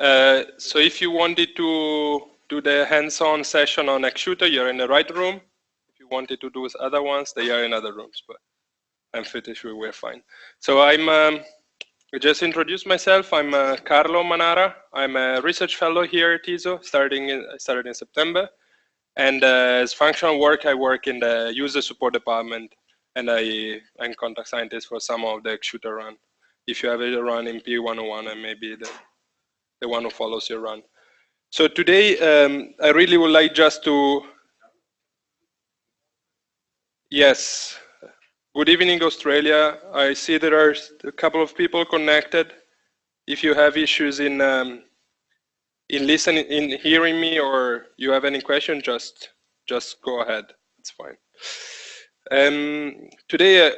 So if you wanted to do the hands-on session on Exshooter, you're in the right room. If you wanted to do other ones, they are in other rooms, but I'm pretty sure we're fine. So I just introduce myself. I'm Carlo Manara. I'm a research fellow here at ISO, I started in September. And as functional work, I work in the user support department, and I'm contact scientist for some of the Exshooter run. If you have it run in P101, and maybe the one who follows your run. So today, I really would like just to, yes, good evening, Australia. I see there are a couple of people connected. If you have issues in listening, in hearing me, or you have any question, just go ahead. It's fine. Today,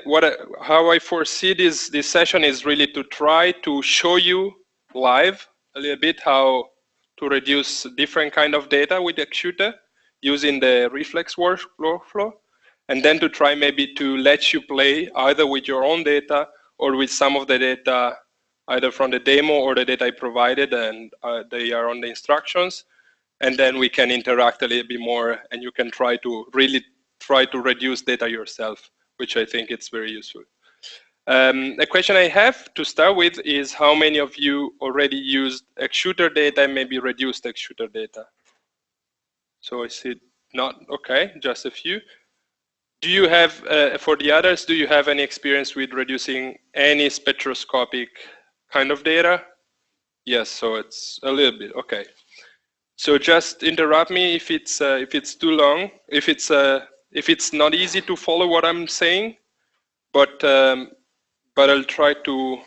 how I foresee this session is really to try to show you live a little bit how to reduce different kind of data with Exshooter using the reflex workflow, and then to try maybe to let you play either with your own data or with some of the data either from the demo or the data I provided, and they are on the instructions, and then we can interact a little bit more, and you can really try to reduce data yourself, which I think it's very useful. A question I have to start with is how many of you already used Exshooter data and maybe reduced Exshooter data? So I see not, okay, just a few. Do you have, for the others, do you have any experience with reducing any spectroscopic kind of data? Yes, so it's a little bit, okay. So just interrupt me if it's too long, if it's not easy to follow what I'm saying, but I'll try to,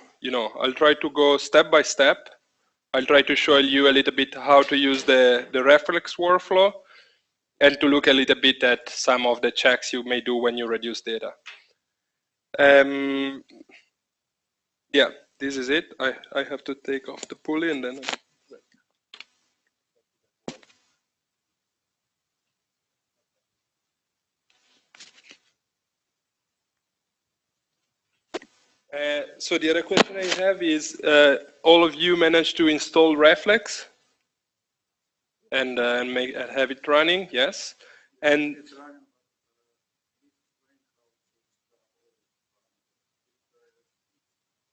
I'll try to go step by step. I'll try to show you a little bit how to use the reflex workflow, and to look a little bit at some of the checks you may do when you reduce data. Yeah, this is it. I have to take off the pulley and then. So the other question I have is, all of you managed to install Reflex and have it running? Yes. And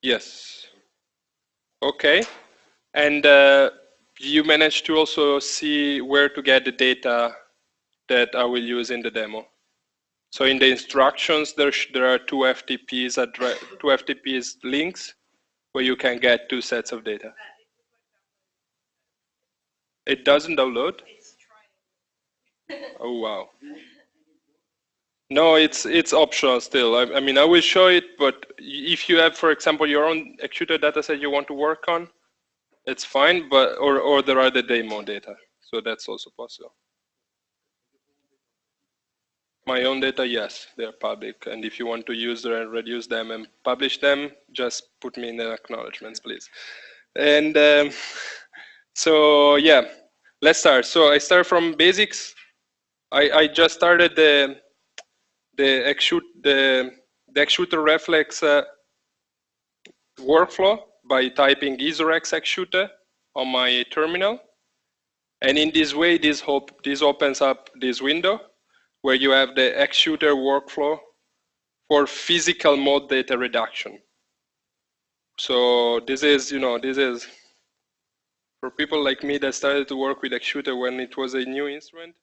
yes. Okay. And you managed to also see where to get the data that I will use in the demo. So in the instructions, there are two FTPs links where you can get 2 sets of data. It doesn't download? Oh, wow. No, it's optional still. I mean, I will show it, but if you have, for example, your own Exshooter dataset you want to work on, it's fine, but or there are the demo data, so that's also possible. My own data, yes, they're public, and if you want to use them and reduce them and publish them, just put me in the acknowledgements, please. And so yeah, let's start. So I start from basics. I just started the Exshooter reflex workflow by typing isorex Exshooter on my terminal, and in this way, this opens up this window where you have the Exshooter workflow for physical mode data reduction. So this is, this is for people like me that started to work with Exshooter when it was a new instrument.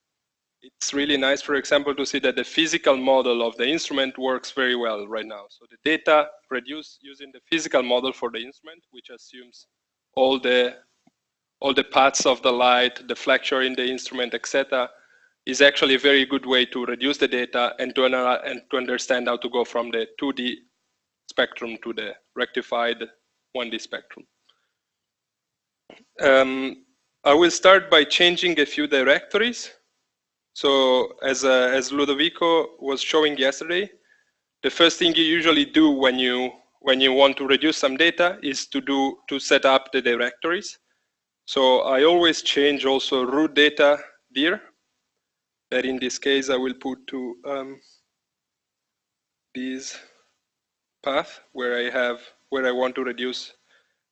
It's really nice, for example, to see that the physical model of the instrument works very well right now. So the data produced using the physical model for the instrument, which assumes all the paths of the light, the flexure in the instrument, etc., is actually a very good way to reduce the data and to understand how to go from the 2D spectrum to the rectified 1D spectrum. I will start by changing a few directories. So as Ludovico was showing yesterday, the first thing you usually do when you want to reduce some data is to set up the directories. So I always change also root data dir, that in this case I will put to this path where I want to reduce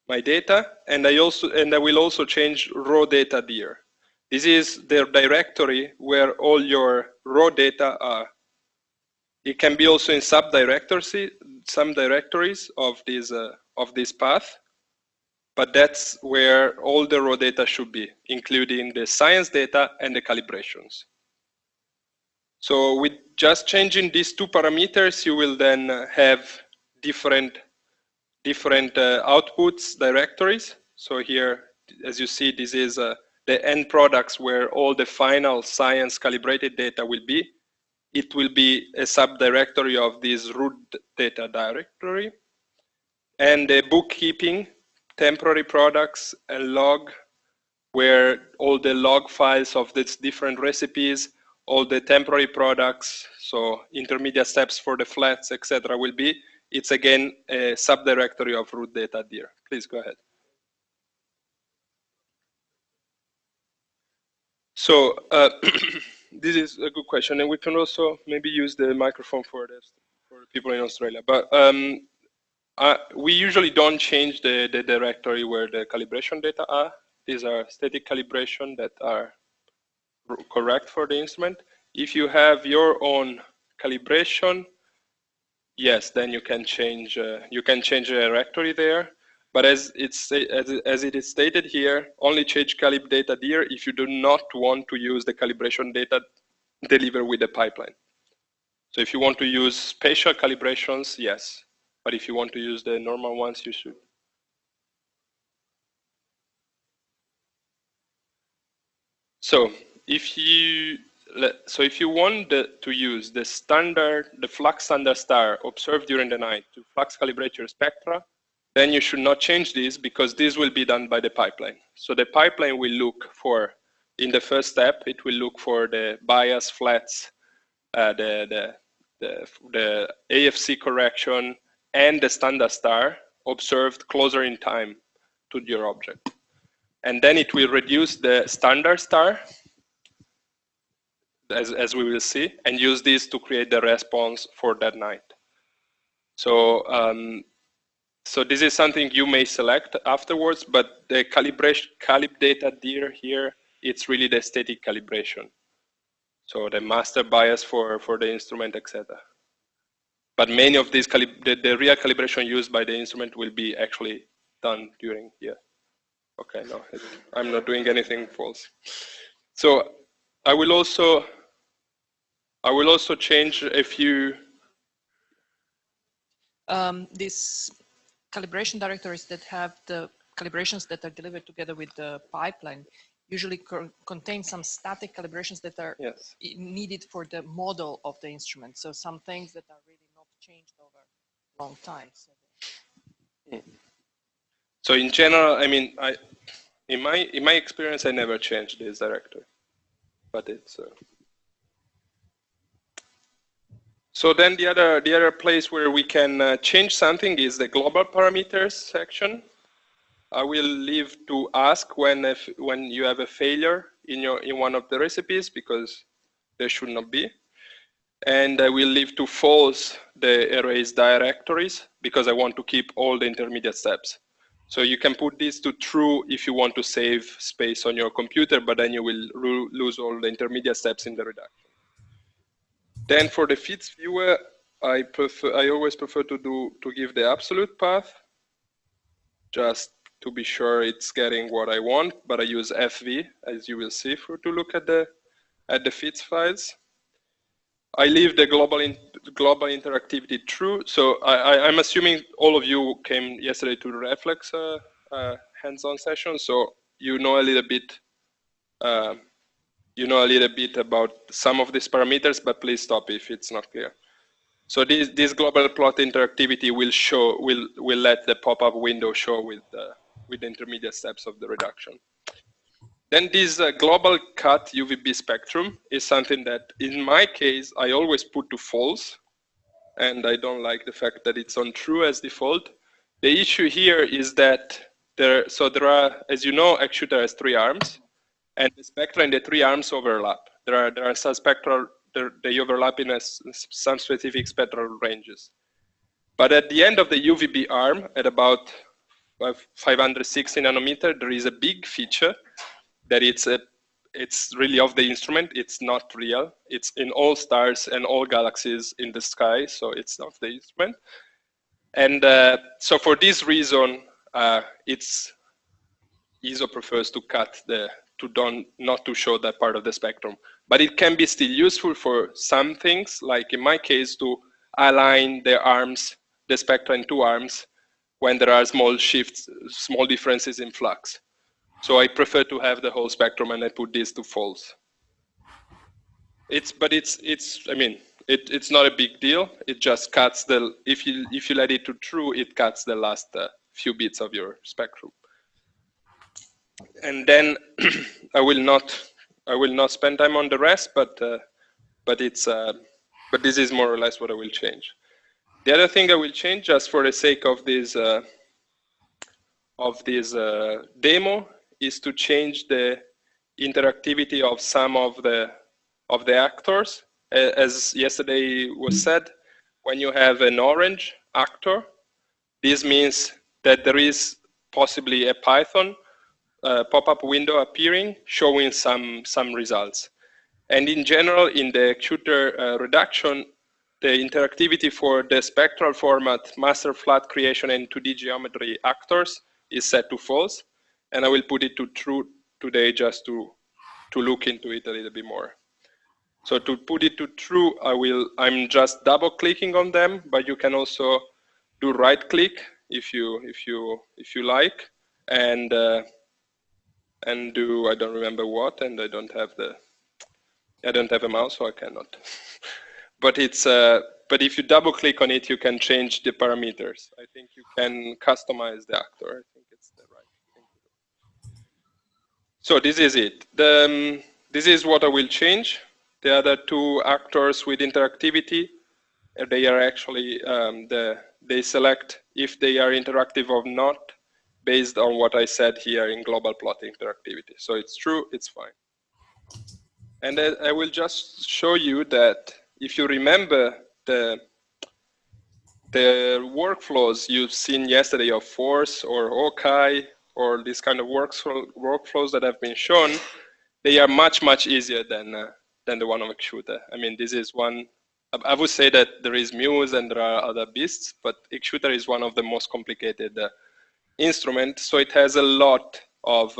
my data, and I will also change raw data dir. This is the directory where all your raw data are. It can be also in subdirectories, some directories of this path, but that's where all the raw data should be, including the science data and the calibrations. So with just changing these two parameters, you will then have different outputs directories. So here, as you see, this is the end products where all the final science calibrated data will be. It will be a subdirectory of this root data directory. And the bookkeeping, temporary products, and log, where all the log files of these different recipes, all the temporary products, so intermediate steps for the flats, etc., will be. It's again a subdirectory of root data dir. Please go ahead. So this is a good question, and we can also maybe use the microphone for this for people in Australia. But we usually don't change the directory where the calibration data are. These are static calibration that are correct for the instrument. If you have your own calibration, yes, then you can change the directory there. But as it is stated here, only change calib data dir if you do not want to use the calibration data delivered with the pipeline. So if you want to use spatial calibrations, yes. But if you want to use the normal ones, you should. So if you want to use the flux standard star observed during the night to flux calibrate your spectra, then you should not change this because this will be done by the pipeline. So the pipeline will look for, in the first step, it will look for the bias flats, the AFC correction, and the standard star observed closer in time to your object. And then it will reduce the standard star, as we will see, and use this to create the response for that night. So so this is something you may select afterwards, but the calib data dir here, it's really the static calibration. So the master bias for the instrument, etc. But many of these, the real calibration used by the instrument will be actually done during here. Okay, no, I'm not doing anything false. So I will also change a few. These calibration directories that have the calibrations that are delivered together with the pipeline usually contain some static calibrations that are needed for the model of the instrument. So some things that are really not changed over a long time. So in general, I mean, in my experience, I never changed this directory, but it's. So then the other place where we can change something is the global parameters section. I will leave to ask when you have a failure in one of the recipes, because there should not be. And I will leave to false the erase directories because I want to keep all the intermediate steps. So you can put this to true if you want to save space on your computer, but then you will lose all the intermediate steps in the reduction. Then for the feeds viewer, I always prefer to give the absolute path, just to be sure it's getting what I want, but I use FV, as you will see, to look at the feeds files. I leave the global interactivity true. So I'm assuming all of you came yesterday to the Reflex hands-on session, so you know a little bit. You know a little bit about some of these parameters, but please stop if it's not clear. So this global plot interactivity will let the pop-up window show with the intermediate steps of the reduction. Then this global cut UVB spectrum is something that, in my case, I always put to false, and I don't like the fact that it's on true as default. The issue here is that there are, as you know, Actuator has 3 arms, and the spectra in the 3 arms overlap. There are some spectral, they overlap in some specific spectral ranges. But at the end of the UVB arm, at about 560 nanometer, there is a big feature that it's really of the instrument. It's not real. It's in all stars and all galaxies in the sky, so it's of the instrument. And so for this reason, ISO prefers to cut not to show that part of the spectrum. But it can be still useful for some things, like in my case, to align the spectra in two arms when there are small shifts, small differences in flux. So I prefer to have the whole spectrum, and I put this to false. It's not a big deal. It just cuts if you let it to true, it cuts the last few bits of your spectrum. And then I will not spend time on the rest, but this is more or less what I will change. The other thing I will change, just for the sake of this demo, is to change the interactivity of some of the actors. As yesterday was said, when you have an orange actor, this means that there is possibly a Python pop-up window appearing showing some results. And in general, in the Qt reduction, the interactivity for the spectral format, master flat creation, and 2D geometry actors is set to false. And I will put it to true today just to look into it a little bit more. So to put it to true, I'm just double clicking on them, but you can also do right click if you like, and do, I don't remember what, and I don't have a mouse, so I cannot. But but if you double click on it, you can change the parameters. I think you can customize the actor. I think it's the right thing to do. So this is it. This is what I will change. The other two actors with interactivity, they are actually they select if they are interactive or not based on what I said here in global plot interactivity. So it's true, it's fine. And I will just show you that if you remember the workflows you've seen yesterday of Force or Okai or these kind of workflows that have been shown, they are much easier than the one of Xshooter. I mean, this is one. I would say that there is Muse and there are other beasts, but Xshooter is one of the most complicated instruments. So it has a lot of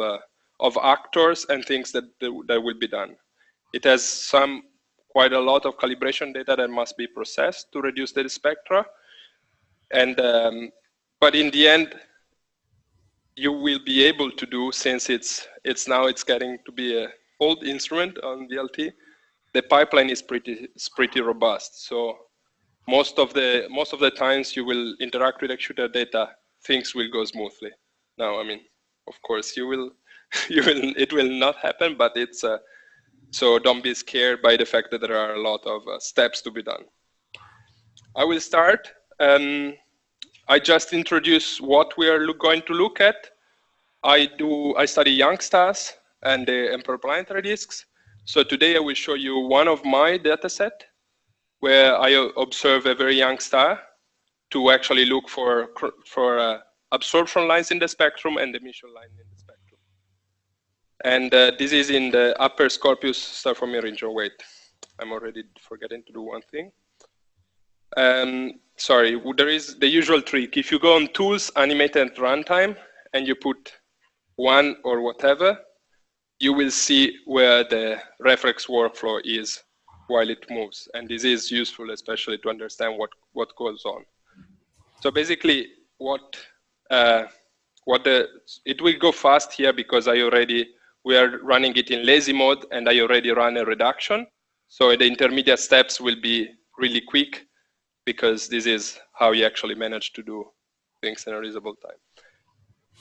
actors and things that will be done. It has quite a lot of calibration data that must be processed to reduce the spectra. And but in the end, you will be able to do, since it's getting to be an old instrument on VLT, the pipeline is pretty robust. So most of the times you will interact with Xshooter data, things will go smoothly. Now, I mean, of course, it will not happen, but it's so don't be scared by the fact that there are a lot of steps to be done. I will start. I just introduce what we are going to look at. I study young stars and the interplanetary disks. So today I will show you one of my data set where I observe a very young star to actually look for absorption lines in the spectrum and emission line in the spectrum. And this is in the upper Scorpius star forming region. Wait, I'm already forgetting to do one thing. Sorry, there is the usual trick. If you go on Tools, Animate and Runtime, and you put 1 or whatever, you will see where the reference workflow is while it moves. And this is useful, especially to understand what goes on. So basically, it will go fast here because we are running it in lazy mode, and I already ran a reduction. So the intermediate steps will be really quick, because this is how you actually manage to do things in a reasonable time.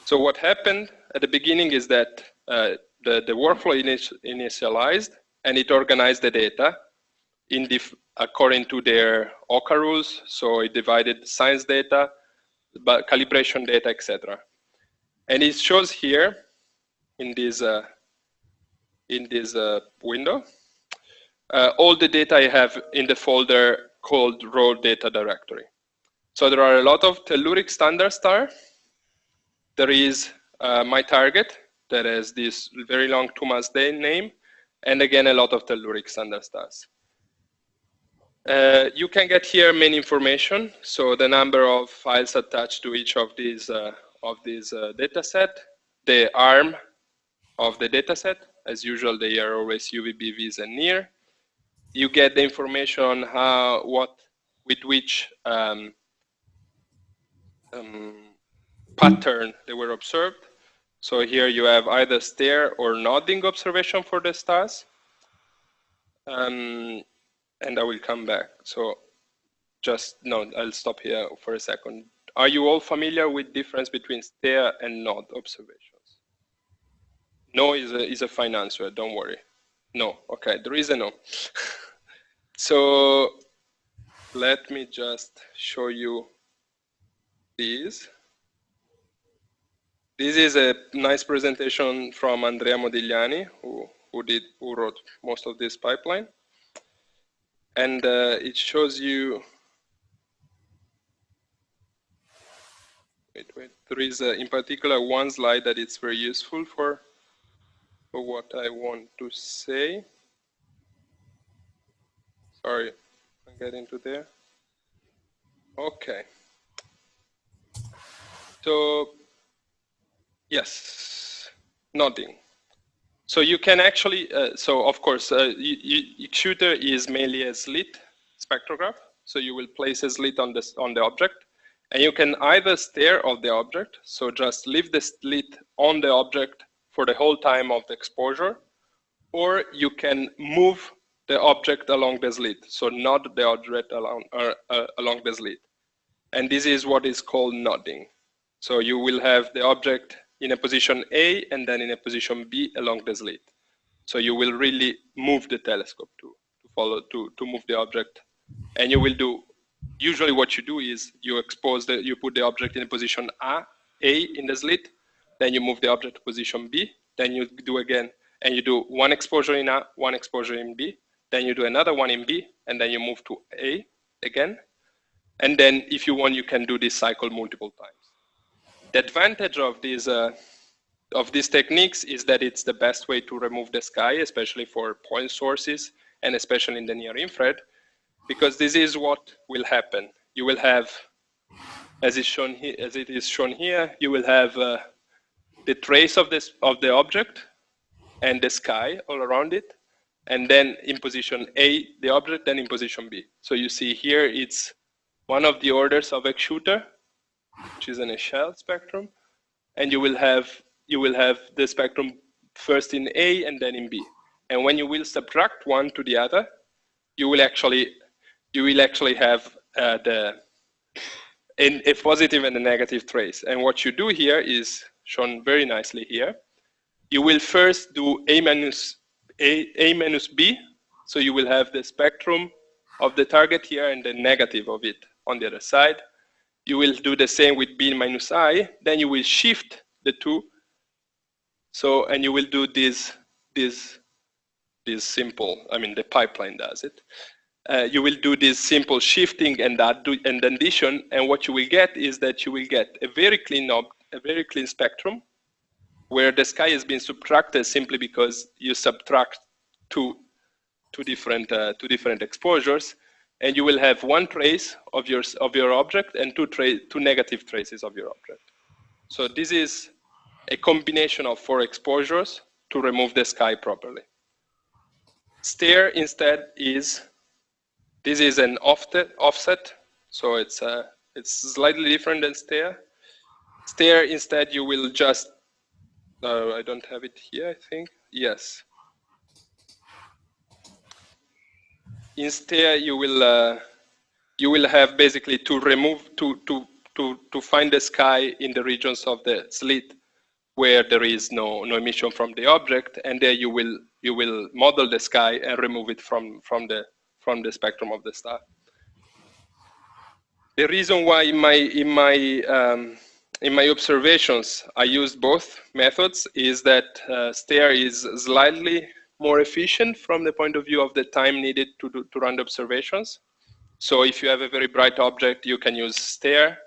So what happened at the beginning is that the workflow initialized, and it organized the data according to their OCA rules. So it divided science data, but calibration data, etc. And it shows here in this window all the data I have in the folder called raw data directory. So there are a lot of telluric standard star, there is my target that has this very long 2 months day name, and again, a lot of telluric standard stars. You can get here main information, so the number of files attached to each of these data set, the ARM of the data set. As usual, they are always UVB, Vs, and near. You get the information on with which pattern they were observed. So here you have either stare or nodding observation for the stars. And I will come back. So I'll stop here for a second. Are you all familiar with difference between stare and nod observations? No is a fine answer, don't worry. No, okay, there is a no. So let me just show you this. This is a nice presentation from Andrea Modigliani, who wrote most of this pipeline. And it shows you, wait, there is in particular one slide that it's very useful for what I want to say. Sorry, I'm getting to there. Okay. So, yes, nodding. So you can actually, so of course, Xshooter is mainly a slit spectrograph. So you will place a slit on the object, and you can either stare at the object, so just leave the slit on the object for the whole time of the exposure, or you can move the object along the slit, so nod the object along the slit. And this is what is called nodding. So you will have the object in a position A and then in a position B along the slit. So you will really move the telescope to move the object. And you will do, usually what you do is you put the object in a position A in the slit, then you move the object to position B, then you do again, and you do one exposure in A, one exposure in B, then you do another one in B, and then you move to A again. And then if you want, you can do this cycle multiple times. The advantage of these techniques is that it's the best way to remove the sky, especially for point sources, and especially in the near infrared, because this is what will happen. You will have, as it is shown here, you will have the trace of the object and the sky all around it, and then in position A, the object, then in position B. So you see here, it's one of the orders of Xshooter, which is an Echelle spectrum, and you will have the spectrum first in A and then in B. And when you will subtract one to the other, you will actually have a positive and a negative trace. And what you do here is shown very nicely here. You will first do A minus B, so you will have the spectrum of the target here and the negative of it on the other side. You will do the same with B minus I, then you will shift the two. So, and you will do this simple, I mean the pipeline does it. You will do this simple shifting and addition, and what you will get is that you will get a very clean spectrum where the sky has been subtracted simply because you subtract two different exposures, and you will have one trace of your object and two negative traces of your object. So this is a combination of 4 exposures to remove the sky properly. Stare instead this is an offset, so it's slightly different than stare. Stare instead you will just, I don't have it here, I think, yes. In stare you will have basically to find the sky in the regions of the slit where there is no emission from the object, and there you will model the sky and remove it from the spectrum of the star. The reason why in my observations I used both methods is that stare is slightly more efficient from the point of view of the time needed to run the observations. So if you have a very bright object, you can use stare.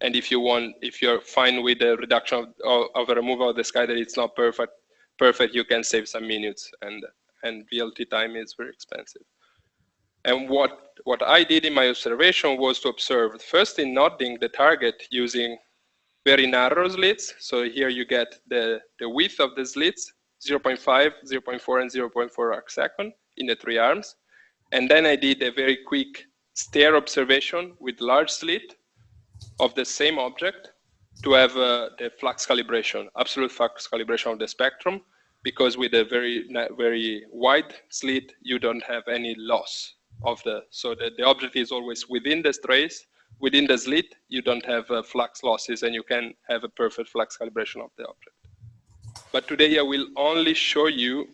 And if you're fine with the reduction of a removal of the sky that it's not perfect, you can save some minutes, and VLT time is very expensive. And what I did in my observation was to observe first in nodding the target using very narrow slits. So here you get the width of the slits, 0.5, 0.4, and 0.4 arcsecond in the 3 arms. And then I did a very quick stare observation with large slit of the same object to have the flux calibration, absolute flux calibration of the spectrum, because with a very wide slit, you don't have any loss of so the object is always within the trace, within the slit, you don't have flux losses, and you can have a perfect flux calibration of the object. But today I will only show you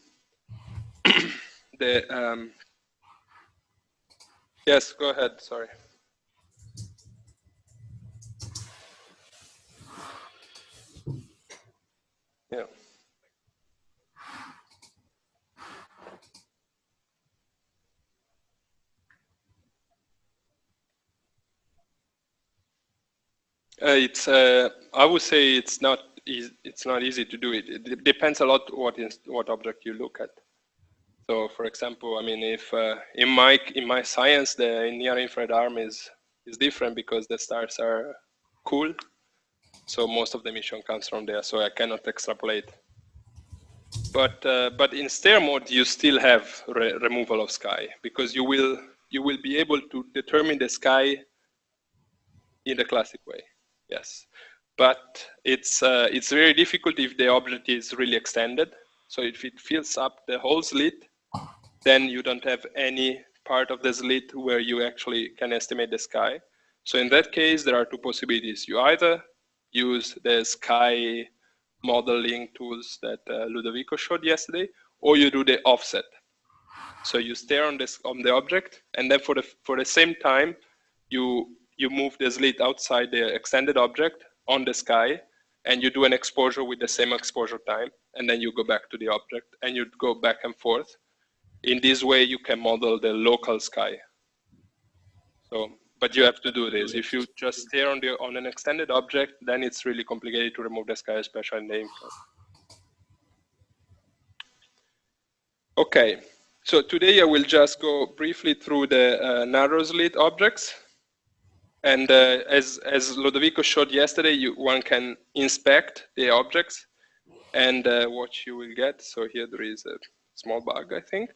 the, yes, go ahead, sorry. Yeah. I would say it's not easy to do it. It depends a lot what object you look at. So, for example, I mean, if in my science the near infrared arm is different because the stars are cool, so most of the emission comes from there. So I cannot extrapolate. But in stare mode you still have removal of sky, because you will be able to determine the sky in the classic way. Yes, but it's very difficult if the object is really extended. So if it fills up the whole slit, then you don't have any part of the slit where you actually can estimate the sky. So in that case, there are two possibilities. You either use the sky modeling tools that Ludovico showed yesterday, or you do the offset. So you stare on the object, and then for the same time, you move the slit outside the extended object on the sky, and you do an exposure with the same exposure time, and then you go back to the object, and you go back and forth. In this way, you can model the local sky. So, but you have to do this. If you just stare on an extended object, then it's really complicated to remove the sky, especially in the infrared. Okay, so today I will just go briefly through the narrow slit objects. And as Ludovico showed yesterday, one can inspect the objects and what you will get. So here there is a small bug, I think.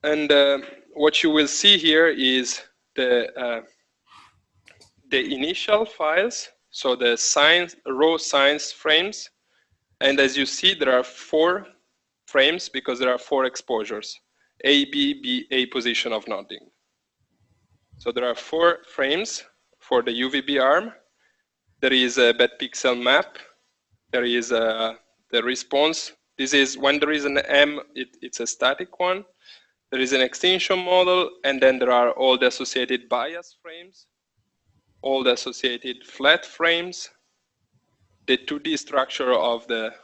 And what you will see here is the initial files, so the raw science frames. And as you see, there are 4 frames because there are 4 exposures, A, B, B, A position of nodding. So there are 4 frames for the UVB arm. There is a bed pixel map. There is the response. This is when there is an M, it's a static one. There is an extinction model, and then there are all the associated bias frames, all the associated flat frames, the 2D structure on the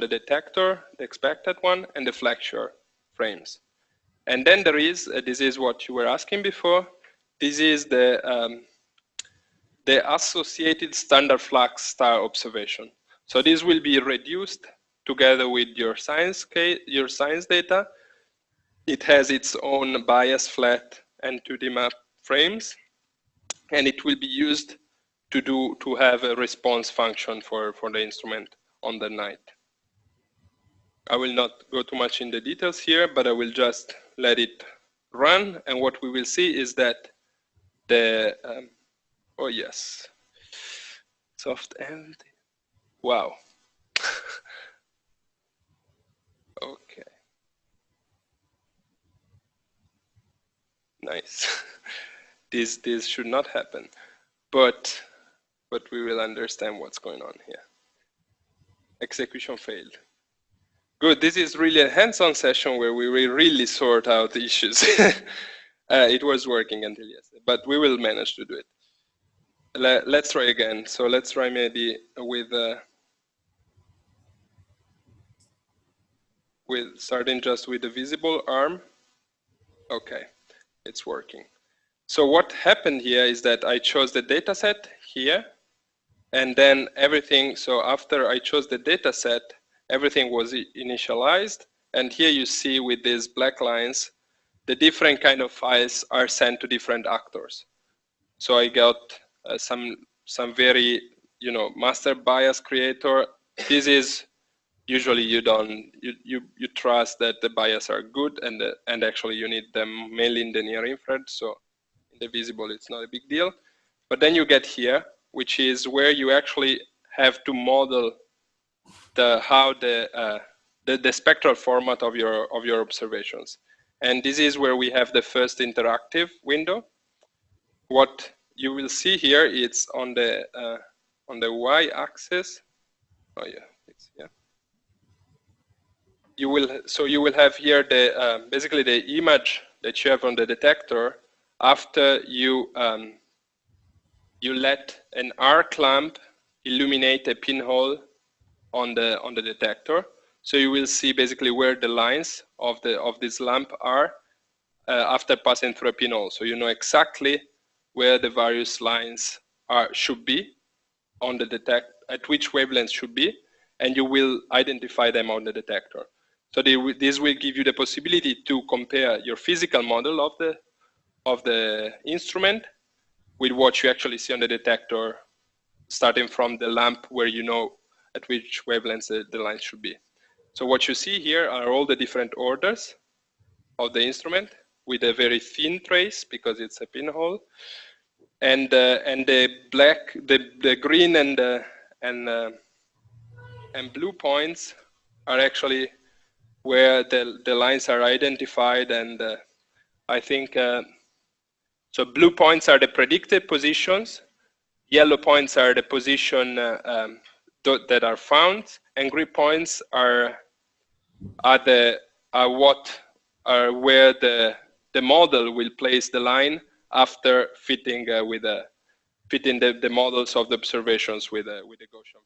detector, the expected one, and the flexure frames. And then there is, this is what you were asking before, this is the associated standard flux star observation. So this will be reduced together with your science data. It has its own bias, flat, and 2D map frames, and it will be used to have a response function for the instrument on the night. I will not go too much in the details here, but I will just let it run, and what we will see is that the oh yes, soft end. Wow. Okay. Nice. This should not happen, but we will understand what's going on here. Execution failed. Good. This is really a hands-on session where we will really sort out the issues. It was working until yesterday, but we will manage to do it. Let's try again. So let's try maybe with starting just with the visible arm. Okay, it's working. So what happened here is that I chose the data set here, and then everything, so after I chose the data set, everything was initialized, and here you see with these black lines, the different kind of files are sent to different actors. So I got some very, master bias creator. This is usually you trust that the bias are good, and actually you need them mainly in the near infrared. So in the visible, it's not a big deal. But then you get here, which is where you actually have to model how the spectral format of your observations. And this is where we have the first interactive window. What you will see here, it's on the y-axis. Oh yeah, it's yeah. You will have here the basically the image that you have on the detector after you you let an arc lamp illuminate a pinhole on the detector. So you will see basically where the lines of this lamp are after passing through a pinhole. So you know exactly where the various lines should be on the detector, at which wavelength should be, and you will identify them on the detector. So this will give you the possibility to compare your physical model of the instrument with what you actually see on the detector, starting from the lamp where you know at which wavelengths the lines should be. So what you see here are all the different orders of the instrument with a very thin trace because it's a pinhole, and the black, the green and blue points are actually where the lines are identified, and I think so. Blue points are the predicted positions. Yellow points are the position that are found, and green points are where the model will place the line after fitting fitting the models of the observations with Gaussian,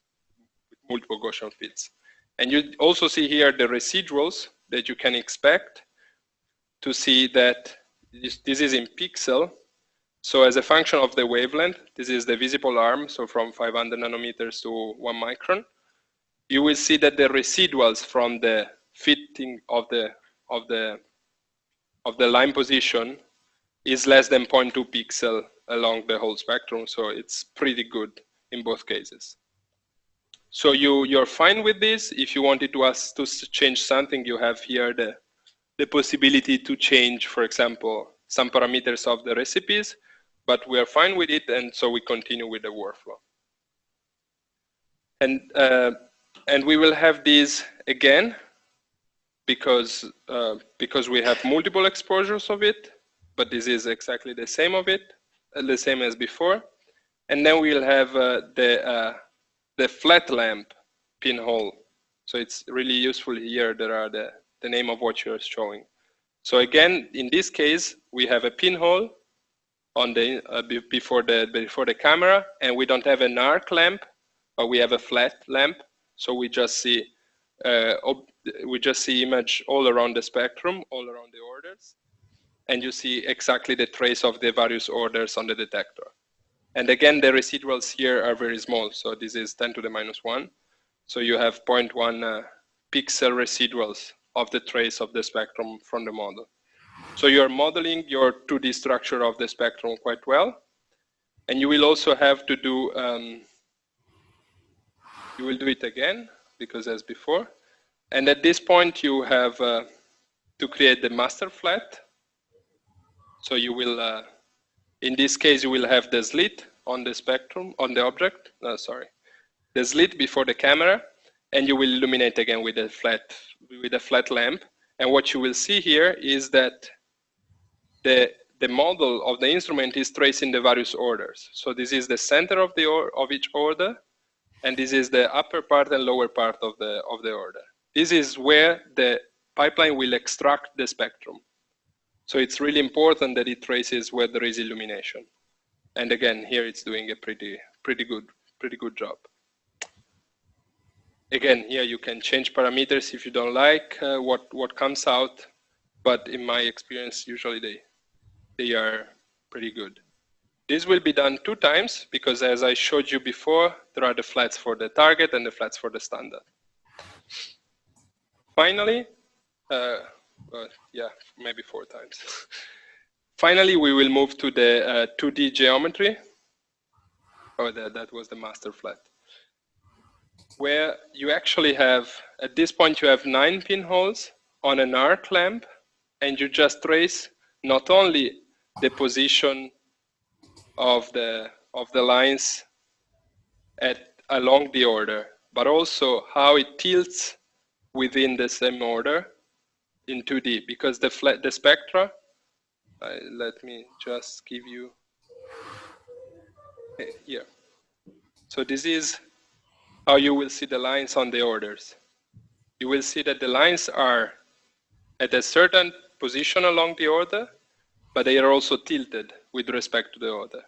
with multiple Gaussian fits. And you also see here the residuals that you can expect to see that this is in pixel. So as a function of the wavelength, this is the visible arm, so from 500 nanometers to 1 micron, you will see that the residuals from the fitting of the line position is less than 0.2 pixel along the whole spectrum, so it's pretty good in both cases. So you're fine with this. If you wanted to change something, you have here the possibility to change, for example, some parameters of the recipes, but we are fine with it, and so we continue with the workflow. And we will have this again because we have multiple exposures of it, but this is exactly the same of it, the same as before. And then we'll have the flat lamp pinhole. So it's really useful here. There are the name of what you're showing. So again, in this case, we have a pinhole on the before the camera, and we don't have an arc lamp, but we have a flat lamp. So we just see image all around the spectrum, all around the orders, and you see exactly the trace of the various orders on the detector. And again, the residuals here are very small. So this is 10 to the minus 1. So you have 0.1 pixel residuals of the trace of the spectrum from the model. So you're modeling your 2D structure of the spectrum quite well. And you will also have to do, you will do it again, because as before. And at this point, you have to create the master flat. So you will, in this case, you will have the slit on the spectrum, on the object, the slit before the camera, and you will illuminate again with a flat lamp. And what you will see here is that the model of the instrument is tracing the various orders. So this is the center of each order, and this is the upper part and lower part of the order. This is where the pipeline will extract the spectrum. So it's really important that it traces where there is illumination. And again, here it's doing a pretty good job. Again, here you can change parameters if you don't like what comes out, but in my experience, usually they are pretty good. This will be done 2 times because, as I showed you before, there are the flats for the target and the flats for the standard. Finally, yeah, maybe 4 times. Finally, we will move to the 2D geometry. Oh, that was the master flat, where you actually have, at this point, you have 9 pinholes on an arc lamp, and you just trace not only the position of the lines along the order, but also how it tilts within the same order in 2D, because the spectra, let me just give you here. So this is how you will see the lines on the orders. You will see that the lines are at a certain position along the order, but they are also tilted with respect to the order.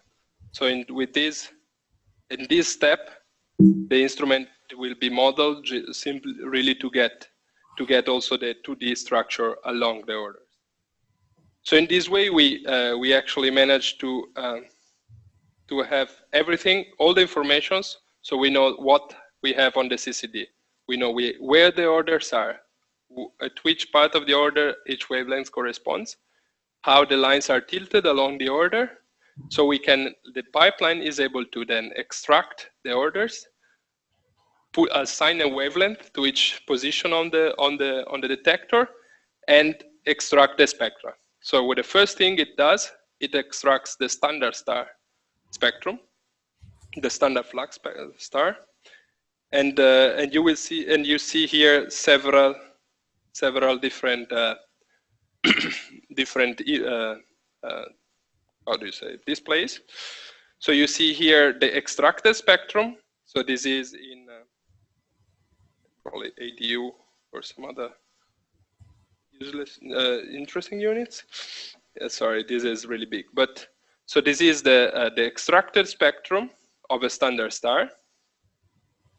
So in this step, the instrument will be modeled simply really to get also the 2D structure along the orders. So in this way, we actually managed to have everything, all the informations, so we know what we have on the CCD. We know where the orders are, at which part of the order each wavelength corresponds, how the lines are tilted along the order, so the pipeline is able to then extract the orders, assign a wavelength to each position on the detector, and extract the spectra. So with the first thing it does, it extracts the standard star spectrum, the standard flux star, and you will see, and you see here several different how do you say, displays. So you see here the extracted spectrum. So this is in probably ADU or some other useless interesting units. Yeah, sorry, this is really big. But so this is the extracted spectrum of a standard star.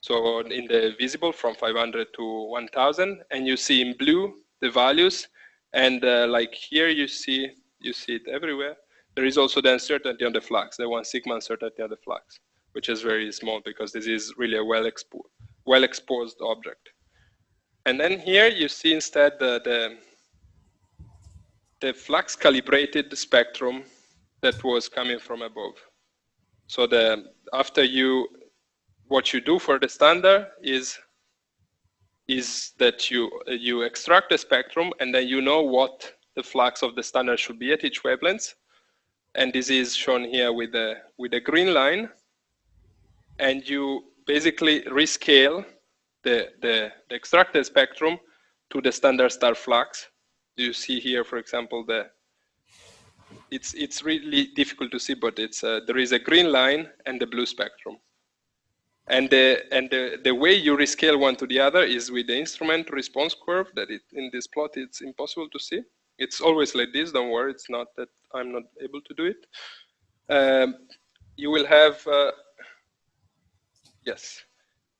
So in the visible from 500 to 1000, and you see in blue the values, and like here you see it everywhere. There is also the uncertainty on the flux, the 1 sigma uncertainty on the flux, which is very small because this is really a well exposed object. And then here you see instead the flux calibrated spectrum that was coming from above. So what you do for the standard is that you extract the spectrum, and then you know what the flux of the standard should be at each wavelength. And this is shown here with a green line. And you basically rescale the extracted spectrum to the standard star flux. You see here, for example, it's really difficult to see, but there is a green line and the blue spectrum. And the way you rescale one to the other is with the instrument response curve that in this plot it's impossible to see. It's always like this, don't worry, it's not that I'm not able to do it. You will have, yes,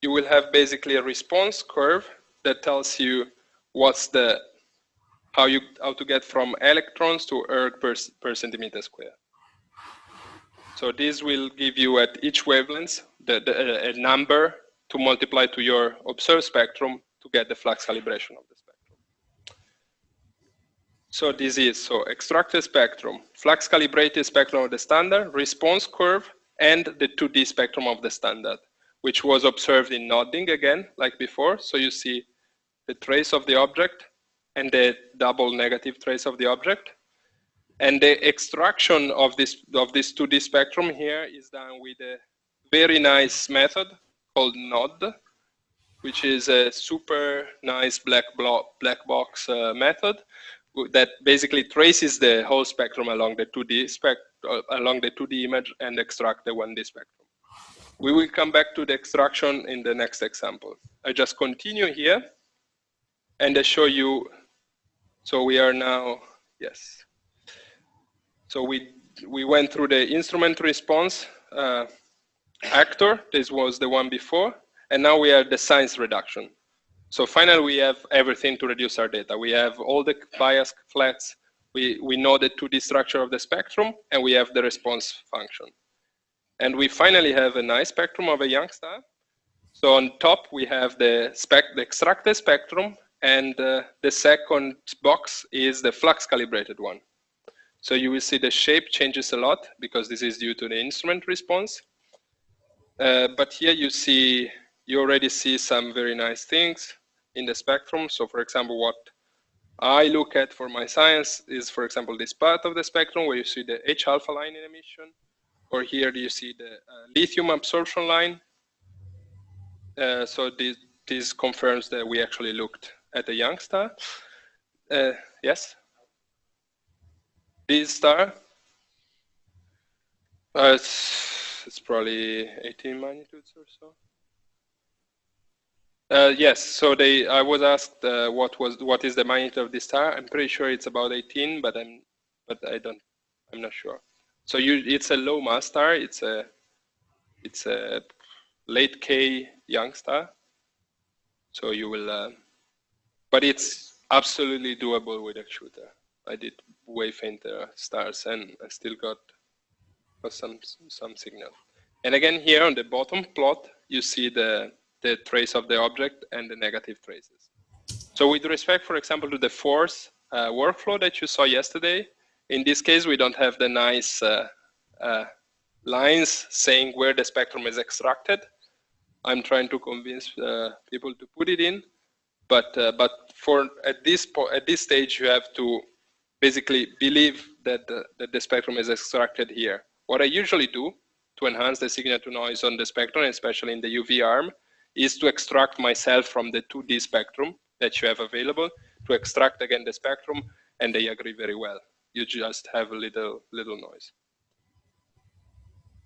you will have basically a response curve that tells you how to get from electrons to erg per centimeter square. So this will give you at each wavelength a number to multiply to your observed spectrum to get the flux calibration of the spectrum. So this is extracted spectrum, flux calibrated spectrum of the standard, response curve, and the 2D spectrum of the standard, which was observed in nodding again, like before. So you see the trace of the object and the double negative trace of the object. And the extraction of this 2D spectrum here is done with a very nice method called nod, which is a super nice black box method that basically traces the whole spectrum along the 2D image and extract the 1D spectrum. We will come back to the extraction in the next example. I just continue here and I show you. So we are now, yes. So we went through the instrument response actor. This was the one before. And now we have the science reduction. So finally, we have everything to reduce our data. We have all the bias flats. we know the 2D structure of the spectrum, and we have the response function. And we finally have a nice spectrum of a young star. So on top, we have the extracted spectrum, and the second box is the flux calibrated one. So you will see the shape changes a lot because this is due to the instrument response. But here you already see some very nice things in the spectrum. So for example, what I look at for my science is, for example, this part of the spectrum where you see the H-alpha line in emission, or here you see the lithium absorption line. So this confirms that we actually looked at a young star. Yes? This star, it's probably 18 magnitudes or so. Yes, so I was asked what is the magnitude of this star. I'm pretty sure it's about 18, but I'm not sure. So it's a low mass star. It's a late K young star. So you will, but it's absolutely doable with a shooter. I did way fainter stars, and I still got some signal. And again, here on the bottom plot, you see the trace of the object and the negative traces. So with respect, for example, to the force workflow that you saw yesterday, in this case, we don't have the nice lines saying where the spectrum is extracted. I'm trying to convince people to put it in, but at this stage, you have to basically believe that the spectrum is extracted here. What I usually do to enhance the signal to noise on the spectrum, especially in the UV arm, is to extract myself from the 2D spectrum that you have available, to extract again the spectrum, and they agree very well. You just have a little noise.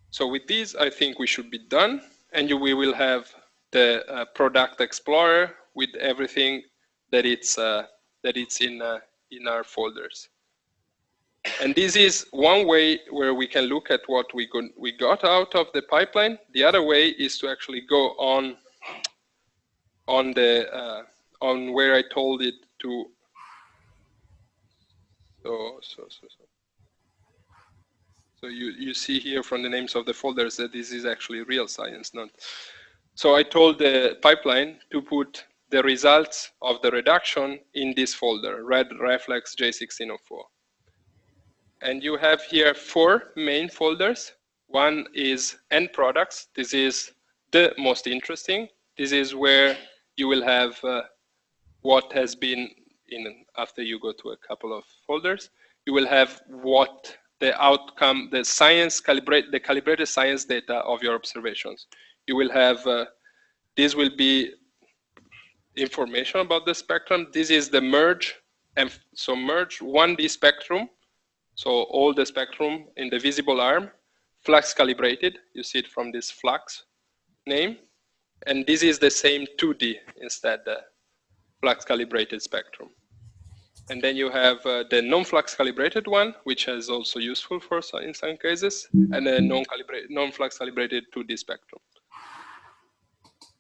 So with this, I think we should be done, and we will have the product explorer with everything that it's in our folders. And this is one way where we can look at what we got out of the pipeline. The other way is to actually go on where I told it to. So you see here from the names of the folders that this is actually real science, not. So I told the pipeline to put the results of the reduction in this folder, red reflex J1604. And you have here 4 main folders. One is end products. This is the most interesting. This is where you will have what has been in, after you go to a couple of folders, you will have what the outcome, the calibrated science data of your observations. You will have, this will be information about the spectrum. This is the merge, and so merge 1D spectrum. So all the spectrum in the visible arm, flux calibrated. You see it from this flux name. And this is the same 2D instead, the flux calibrated spectrum. And then you have the non-flux calibrated one, which is also useful for in some cases, and a non-flux calibrated 2D spectrum.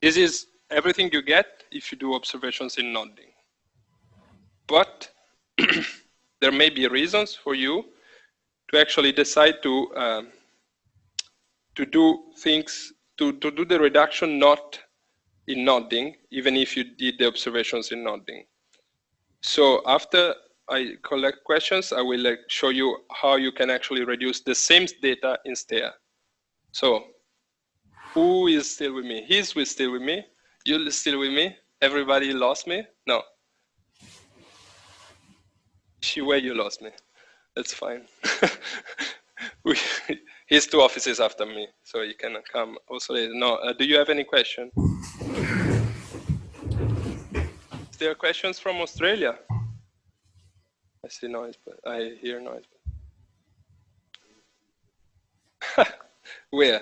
This is everything you get if you do observations in nodding. But there may be reasons for you to actually decide to do things, to do the reduction not in nodding, even if you did the observations in nodding. So after I collect questions, I will show you how you can actually reduce the same data in STEA. So who is still with me? He's still with me. You're still with me? Everybody lost me? No. Shiwei, you lost me. That's fine. He's 2 offices after me, so you can come also later. No, do you have any question? Is there questions from Australia? I see noise, but I hear noise. Where?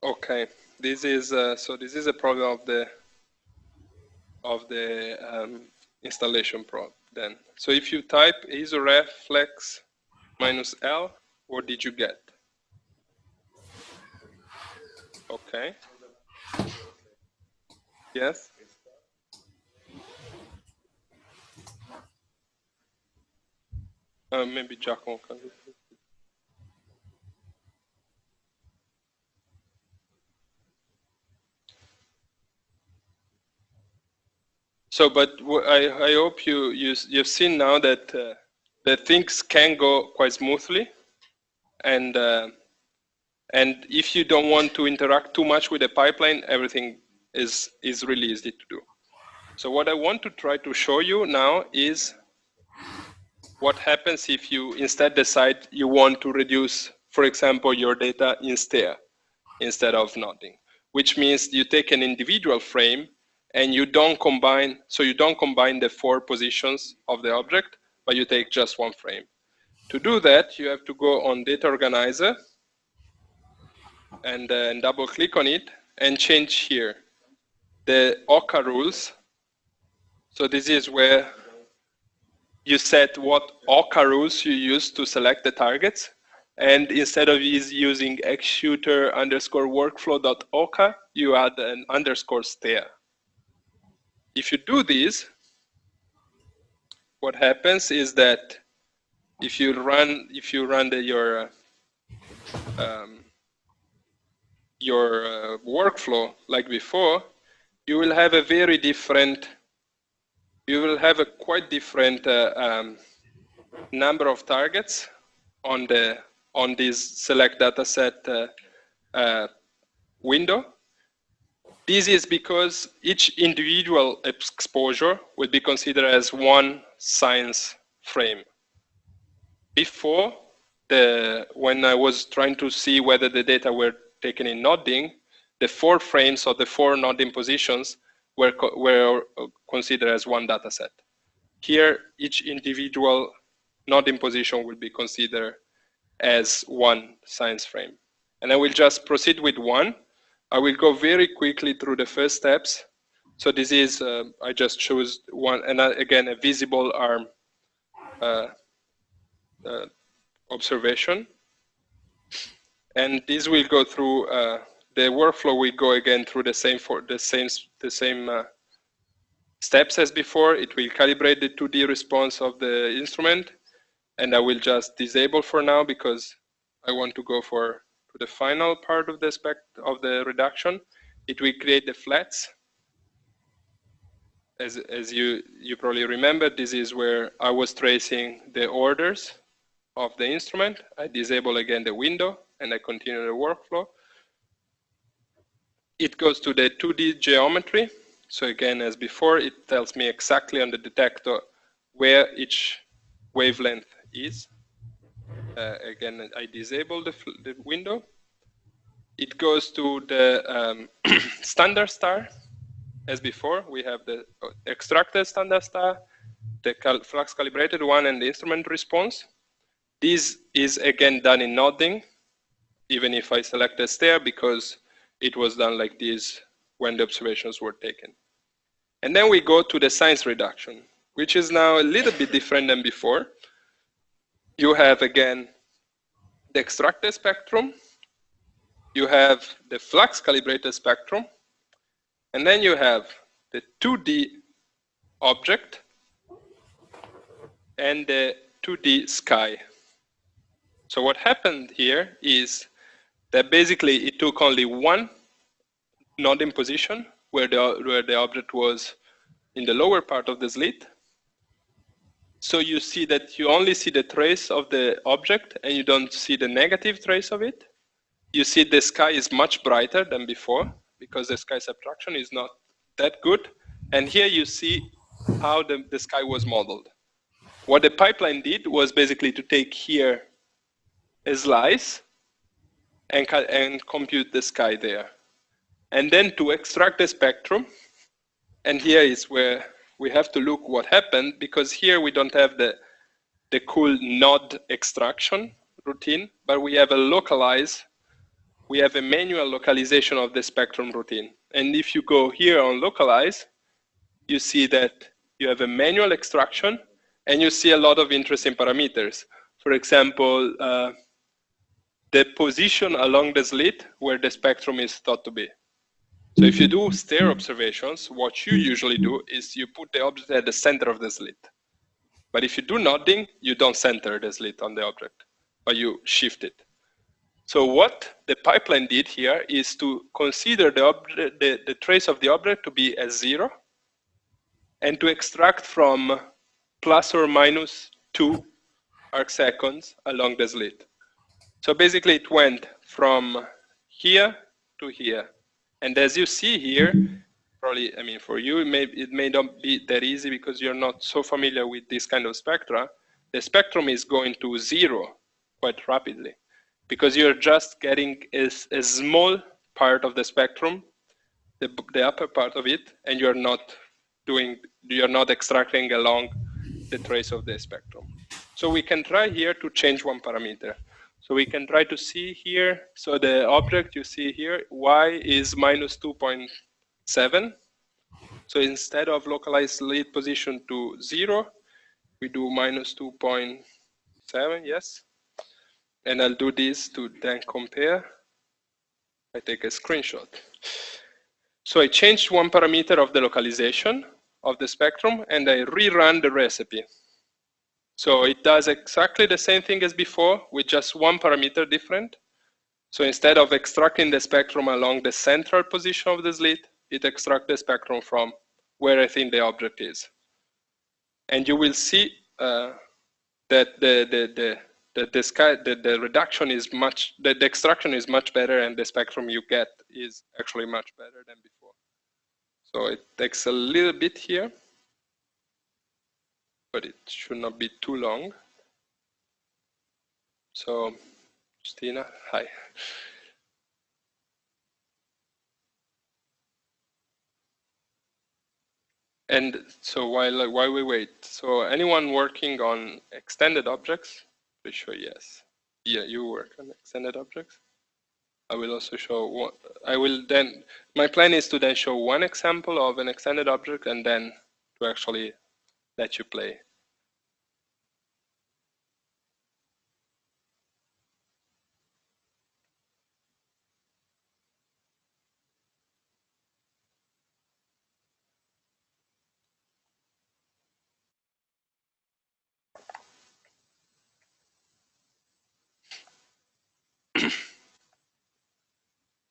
Okay, this is so this is a problem of the installation prop then. So if you type isoreflex minus L, what did you get? Okay. Yes. Maybe Giacomo can. So, but I hope you've seen now that that things can go quite smoothly, and if you don't want to interact too much with the pipeline, everything is really easy to do. So what I want to try to show you now is what happens if you instead decide you want to reduce, for example, your data in stair instead of nodding, which means you take an individual frame and you don't combine, so you don't combine the 4 positions of the object, but you take just one frame. To do that, you have to go on Data Organizer and double click on it and change here the OCA rules. So this is where you set what OCA rules you use to select the targets. And instead of using executor_workflow.oca, you add an underscore stair. If you do this, what happens is that if you run your workflow like before, you will have a very different. You will have a quite different number of targets on this select dataset window. This is because each individual exposure will be considered as one science frame. Before, when I was trying to see whether the data were taken in nodding, the 4 frames of the 4 nodding positions were considered as one data set. Here, each individual nodding position will be considered as one science frame. And I will just proceed with one. I will go very quickly through the first steps. So this is, I just chose one, and again, a visible arm observation. And this will go through, the workflow will go again through the same steps as before. It will calibrate the 2D response of the instrument. And I will just disable for now because I want to go to the final part of the reduction. It will create the flats. As you probably remember, this is where I was tracing the orders of the instrument. I disable again the window and I continue the workflow. It goes to the 2D geometry. So again, as before, it tells me exactly on the detector where each wavelength is. Again, I disable the window. It goes to the standard star. As before, we have the extracted standard star, the flux calibrated one, and the instrument response. This is again done in nodding, even if I select a stair, because it was done like this when the observations were taken. And then we go to the science reduction, which is now a little bit different than before. You have, again, the extracted spectrum. You have the flux calibrated spectrum. And then you have the 2D object and the 2D sky. So what happened here is that basically it took only one nodding position where the object was in the lower part of the slit. So you see that you only see the trace of the object and you don't see the negative trace of it. You see the sky is much brighter than before because the sky subtraction is not that good. And here you see how the sky was modeled. What the pipeline did was basically to take here a slice and compute the sky there. And then to extract the spectrum. And here is where we have to look what happened, because here we don't have the cool node extraction routine, but we have a manual localization of the spectrum routine. And if you go here on localize, you see that you have a manual extraction and you see a lot of interesting parameters. For example, the position along the slit where the spectrum is thought to be. So if you do stair observations, what you usually do is you put the object at the center of the slit. But if you do nodding, you don't center the slit on the object, but you shift it. So what the pipeline did here is to consider the trace of the object to be as 0 and to extract from plus or minus 2 arc seconds along the slit. So basically it went from here to here. And as you see here, probably, I mean, for you, it may not be that easy because you're not so familiar with this kind of spectra. The spectrum is going to 0 quite rapidly because you're just getting a small part of the spectrum, the upper part of it, and you're not extracting along the trace of the spectrum. So we can try here to change one parameter. So we can try to see here, so the object you see here, y is minus 2.7. So instead of localized lead position to 0, we do minus 2.7, yes. And I'll do this to then compare. I take a screenshot. So I changed one parameter of the localization of the spectrum, and I rerun the recipe. So it does exactly the same thing as before with just one parameter different. So instead of extracting the spectrum along the central position of the slit, it extracts the spectrum from where I think the object is. And you will see that the reduction is the extraction is much better, and the spectrum you get is actually much better than before. So it takes a little bit here, but it should not be too long. So, Justina, hi. And so while we wait, so anyone working on extended objects? Please show yes. Yeah, you work on extended objects. I will also show what I will then. My plan is to then show one example of an extended object and then to actually let you play.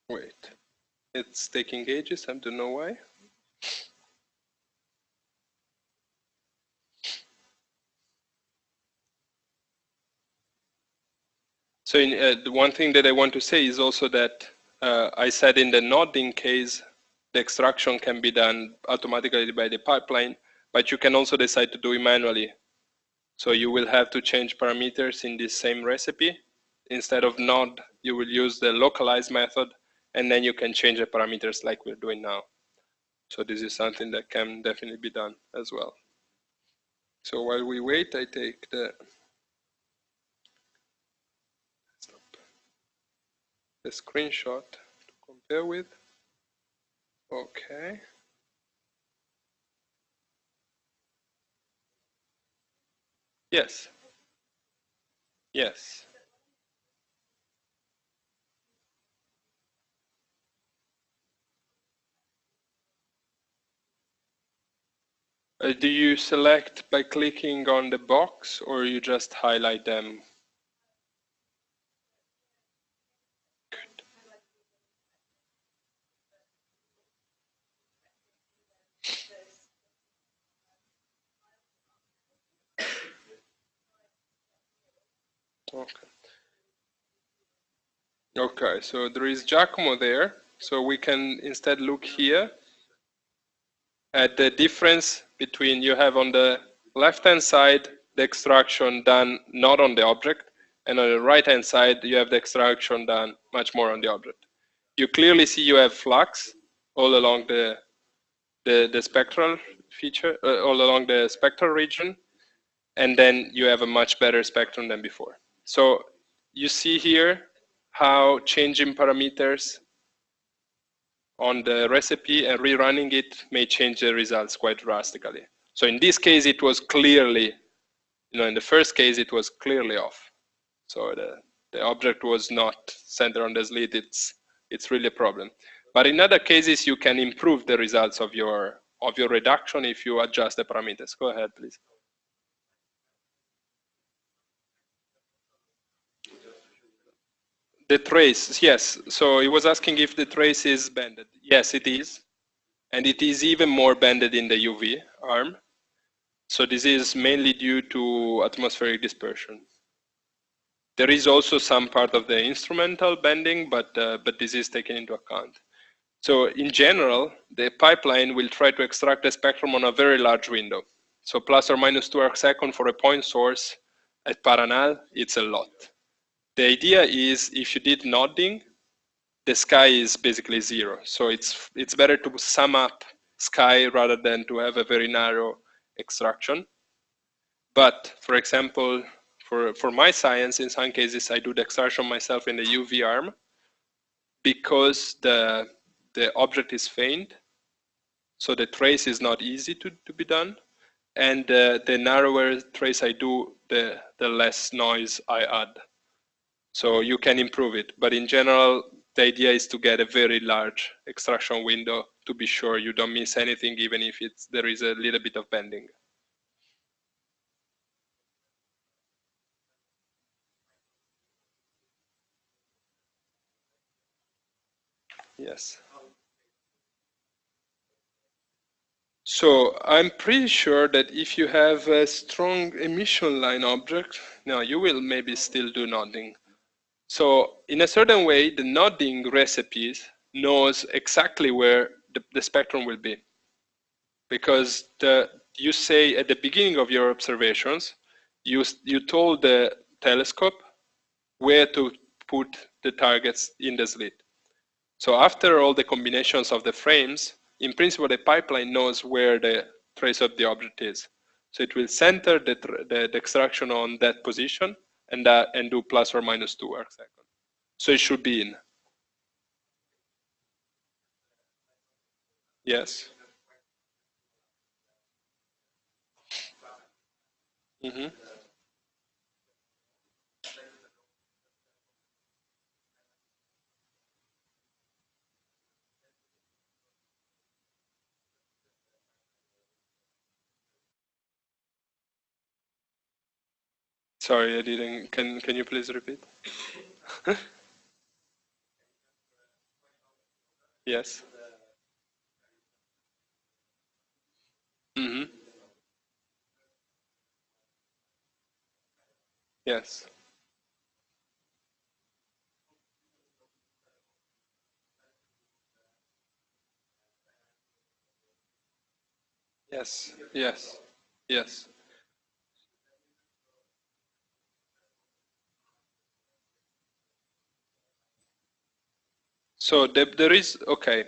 Wait, it's taking ages. I don't know why. So the one thing that I want to say is also that I said in the nodding case, the extraction can be done automatically by the pipeline, but you can also decide to do it manually. So you will have to change parameters in this same recipe. Instead of node, you will use the localize method, and then you can change the parameters like we're doing now. So this is something that can definitely be done as well. So while we wait, I take the screenshot to compare with. Okay. Yes. Yes. Do you select by clicking on the box, or you just highlight them? Good. Okay. Okay, so there is Giacomo there. So we can instead look here at the difference between you have on the left-hand side the extraction done not on the object, and on the right-hand side you have the extraction done much more on the object. You clearly see you have flux all along the spectral feature, all along the spectral region, and then you have a much better spectrum than before. So you see here how changing parameters on the recipe and rerunning it may change the results quite drastically. So in this case, it was clearly, in the first case, it was clearly off. So the object was not centered on the slit. It's really a problem. But in other cases, you can improve the results of your reduction if you adjust the parameters. Go ahead, please. The trace, yes. So he was asking if the trace is banded. Yes, it is. And it is even more banded in the UV arm. So this is mainly due to atmospheric dispersion. There is also some part of the instrumental bending, but this is taken into account. So in general, the pipeline will try to extract the spectrum on a very large window. So plus or minus 2 arcsecond for a point source at Paranal, it's a lot. The idea is if you did nodding, the sky is basically zero. So it's better to sum up sky rather than to have a very narrow extraction. But for example, for my science, in some cases, I do the extraction myself in the UV arm because the object is faint. So the trace is not easy to be done. And the narrower trace I do, the less noise I add. So you can improve it. But in general, the idea is to get a very large extraction window to be sure you don't miss anything, even if there is a little bit of bending. Yes. So I'm pretty sure that if you have a strong emission line object, now you will maybe still do nodding. So in a certain way, the nodding recipes knows exactly where the spectrum will be. Because you say at the beginning of your observations, you told the telescope where to put the targets in the slit. So after all the combinations of the frames, in principle, the pipeline knows where the trace of the object is. So it will center the extraction on that position and do plus or minus 2 arcseconds. So it should be in. Yes. Mm-hmm. Sorry, I didn't. Can you please repeat? Yes. Mm-hmm. Yes. Yes. Yes. Yes. So there is okay.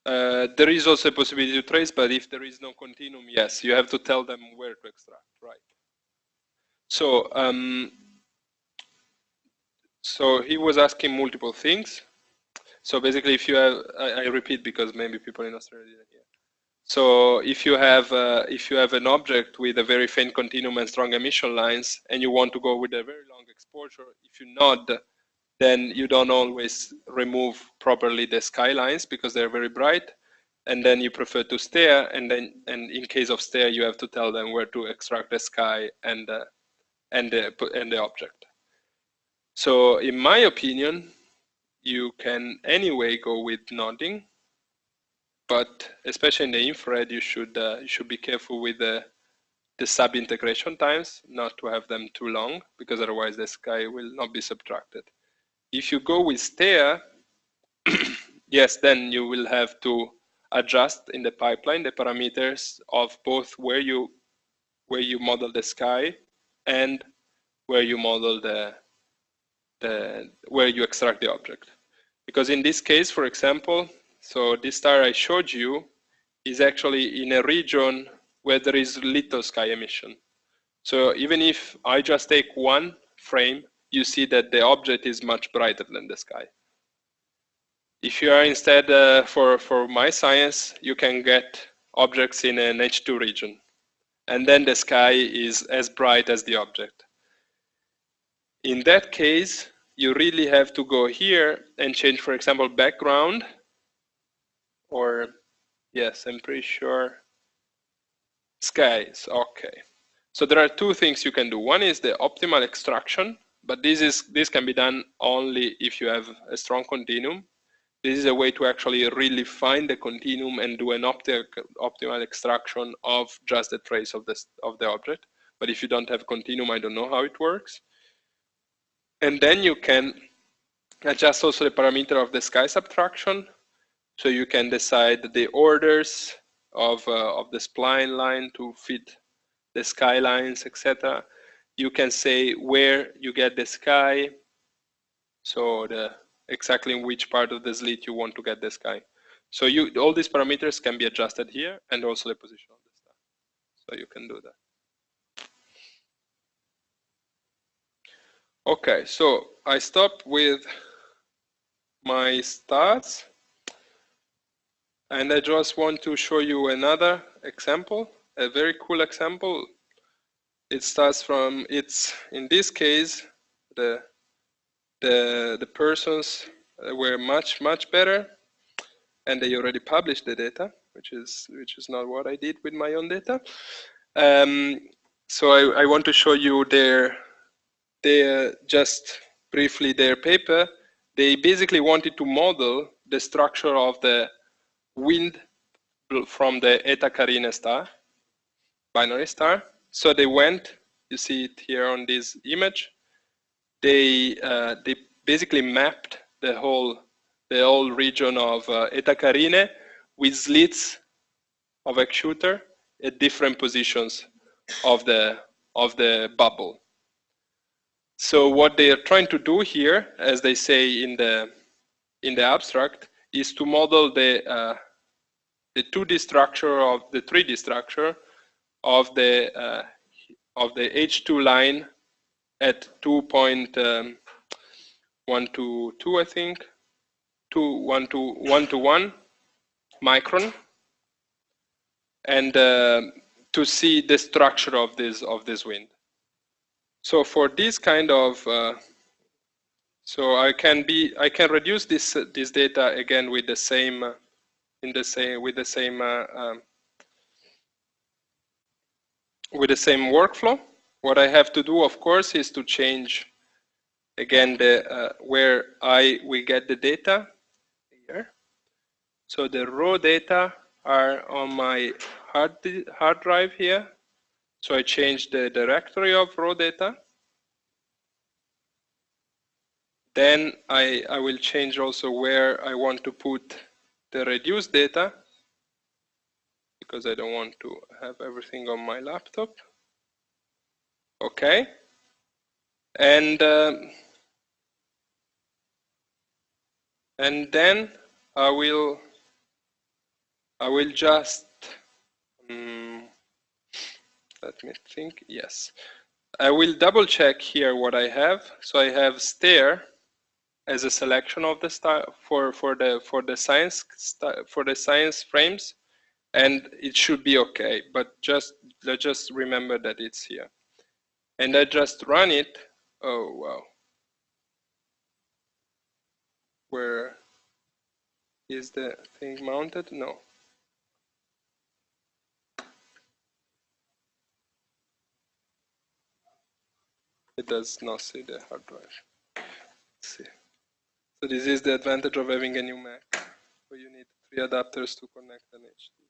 There is also a possibility to trace, but if there is no continuum, yes, you have to tell them where to extract, right? So so he was asking multiple things. So basically, if you have, I repeat because maybe people in Australia didn't hear. So if you have an object with a very faint continuum and strong emission lines, and you want to go with a very long exposure, if you nod, then you don't always remove properly the skylines because they're very bright, and then you prefer to stare, and in case of stare, you have to tell them where to extract the sky and the object. So in my opinion, you can anyway go with nodding, but especially in the infrared, you should be careful with the sub-integration times, not to have them too long, because otherwise the sky will not be subtracted. If you go with stare, yes, then you will have to adjust in the pipeline the parameters of both where you model the sky and where you model where you extract the object. Because in this case, for example, so this star I showed you is actually in a region where there is little sky emission. So even if I just take one frame, you see that the object is much brighter than the sky. If you are instead, for my science, you can get objects in an H2 region. And then the sky is as bright as the object. In that case, you really have to go here and change, for example, background or yes, I'm pretty sure skies. Okay. So there are two things you can do. One is the optimal extraction, but this can be done only if you have a strong continuum. This is a way to actually really find the continuum and do an optimal extraction of just the trace of the object. But if you don't have continuum, I don't know how it works. And then you can adjust also the parameter of the sky subtraction. So you can decide the orders of the spline line to fit the skylines, etc. You can say where you get the sky, so exactly in which part of the slit you want to get the sky. So all these parameters can be adjusted here, and also the position of the star. So you can do that. Okay, so I stop with my stars, and I just want to show you another example, a very cool example. It starts from, in this case, the persons were much better, and they already published the data, which is not what I did with my own data. So I want to show you their just briefly their paper. They basically wanted to model the structure of the wind from the Eta Carinae star, binary star. So they went, you see it here on this image. They basically mapped the whole region of Eta Carinae with slits of a shooter at different positions of the bubble. So what they are trying to do here, as they say in the abstract, is to model the 2D structure of the 3D structure of the H2 line at 2.122, I think, 1 to 1 micron, and to see the structure of this wind. So for this kind of so I can reduce this data again with the same workflow. What I have to do, of course, is to change again the where we get the data here. So the raw data are on my hard drive here. So I change the directory of raw data. Then I will change also where I want to put the reduced data, because I don't want to have everything on my laptop. Okay. And then I will just let me think. Yes, I will double check here what I have. So I have stare as a selection of the star for the science frames, and it should be okay. But let's just remember that it's here, and I just run it. Oh wow, where is the thing mounted? No. It does not see the hard drive. Let's see. So this is the advantage of having a new Mac, where you need 3 adapters to connect an HD,